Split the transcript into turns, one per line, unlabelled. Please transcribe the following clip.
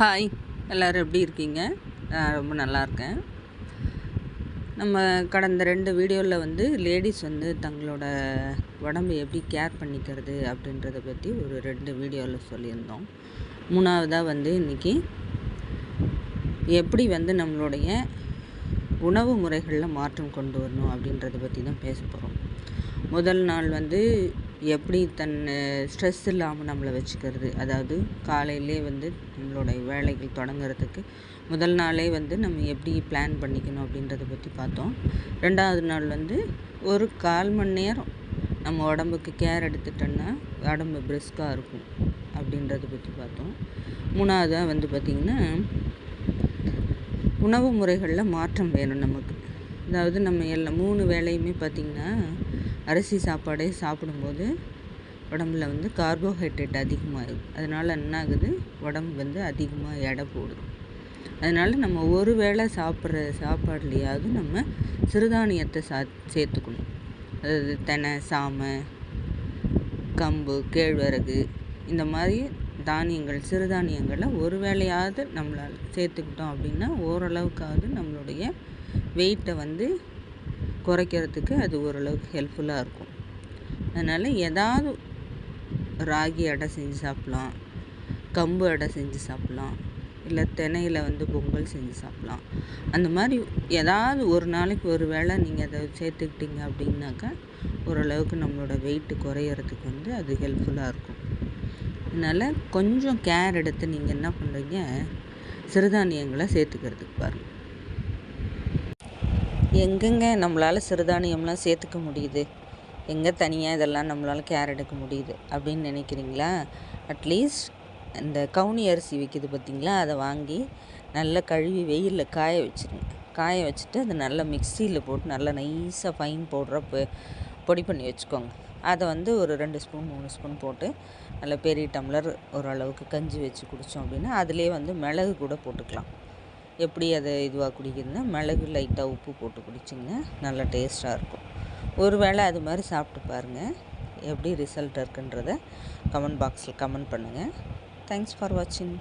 Hi, எல்லோரும் எப்படி இருக்கீங்க? நான் ரொம்ப நல்லா இருக்கேன். நம்ம கடந்த 2 வீடியோவில் லேடிஸ் தங்களோட உடம்பை எப்படி கேர் பண்ணிக்கிறது அப்படின்றத பற்றி ஒரு 2 வீடியோவில் சொல்லியிருந்தோம். 3வதாக இன்றைக்கி எப்படி நம்மளுடைய உணவு முறைகளில் மாற்றம் கொண்டு வரணும் அப்படின்றத பற்றி தான் பேச போகிறோம். முதல் நாள் எப்படி ஸ்ட்ரெஸ் இல்லாமல் நம்மளை வச்சுக்கிறது, அதாவது காலையிலே நம்மளுடைய வேலைகள் தொடங்குறதுக்கு முதல் நாளே நம்ம எப்படி பிளான் பண்ணிக்கணும் அப்படின்றத பற்றி பார்த்தோம். 2வது நாள் ஒரு 1/4 மணி நேரம் நம்ம உடம்புக்கு கேர் எடுத்துட்டோன்னா உடம்பு பிரிஸ்காக இருக்கும் அப்படின்றத பற்றி பார்த்தோம். 3வதாக பார்த்திங்கன்னா உணவு முறைகளில் மாற்றம் வேணும் நமக்கு. அதாவது நம்ம 3 வேளையுமே பார்த்திங்கன்னா அரிசி சாப்பாடே சாப்பிடும்போது உடம்புல கார்போஹைட்ரேட் அதிகமாகுது. அதனால் என்ன ஆகுது, உடம்பு அதிகமாக எடை போடுது. அதனால் நம்ம ஒரு வேளை சாப்பிட்ற சாப்பாடுலையாவது நம்ம சிறுதானியத்தை சேர்த்துக்கணும். அதாவது தெனை, சாமை, கம்பு, கேழ்வரகு இந்த மாதிரி தானியங்கள், சிறுதானியங்களை ஒரு வேளையாவது நம்மளால் சேர்த்துக்கிட்டோம் அப்படின்னா ஓரளவுக்காவது நம்மளுடைய வெயிட்டை குறைக்கிறதுக்கு அது ஓரளவுக்கு ஹெல்ப்ஃபுல்லாக இருக்கும். அதனால் ஏதாவது ராகி அடை செஞ்சு சாப்பிட்லாம், கம்பு அடை செஞ்சு சாப்பிட்லாம், இல்லை தினையில் பொங்கல் செஞ்சு சாப்பிட்லாம். அந்த மாதிரி ஏதாவது ஒரு நாளைக்கு ஒரு வேளை நீங்கள் அதை சேர்த்துக்கிட்டீங்க அப்படின்னாக்கா ஓரளவுக்கு நம்மளோட வெயிட்டு குறையிறதுக்கு அது ஹெல்ப்ஃபுல்லாக இருக்கும். அதனால் கொஞ்சம் கேர் எடுத்து நீங்கள் என்ன பண்ணுறீங்க, சிறுதானியங்களை சேர்த்துக்கிறதுக்கு பாருங்கள். எங்கெங்க நம்மளால் சிறுதானியம்லாம் சேர்த்துக்க முடியுது, எங்கே தனியாக இதெல்லாம் நம்மளால் கேர் எடுக்க முடியுது அப்படின்னு நினைக்கிறீங்களா? அட்லீஸ்ட் இந்த கவுனி அரிசி விற்கிது பார்த்திங்களா, அதை வாங்கி நல்லா கழுவி வெயிலில் காய வச்சுருங்க. காய வச்சுட்டு அதை நல்லா மிக்சியில் போட்டு நல்லா நைஸாக ஃபைன் பவுடராக பொடி பண்ணி வச்சுக்கோங்க. அதை ஒரு 2 ஸ்பூன் 3 ஸ்பூன் போட்டு நல்லா பெரிய டம்ளர் ஓரளவுக்கு கஞ்சி வச்சு குடித்தோம் அப்படின்னா அதிலே மிளகு கூட போட்டுக்கலாம். எப்படி அதை இதுவாக குடிக்கிறதுனா மிளகு லைட்டாக உப்பு போட்டு குடிச்சிங்க, நல்லா டேஸ்ட்டாக இருக்கும். ஒரு வேளை அது மாதிரி சாப்பிட்டு பாருங்கள், எப்படி ரிசல்ட் இருக்குன்றதை கமெண்ட் பாக்ஸில் கமெண்ட் பண்ணுங்கள். தேங்க்ஸ் ஃபார் வாட்சிங்.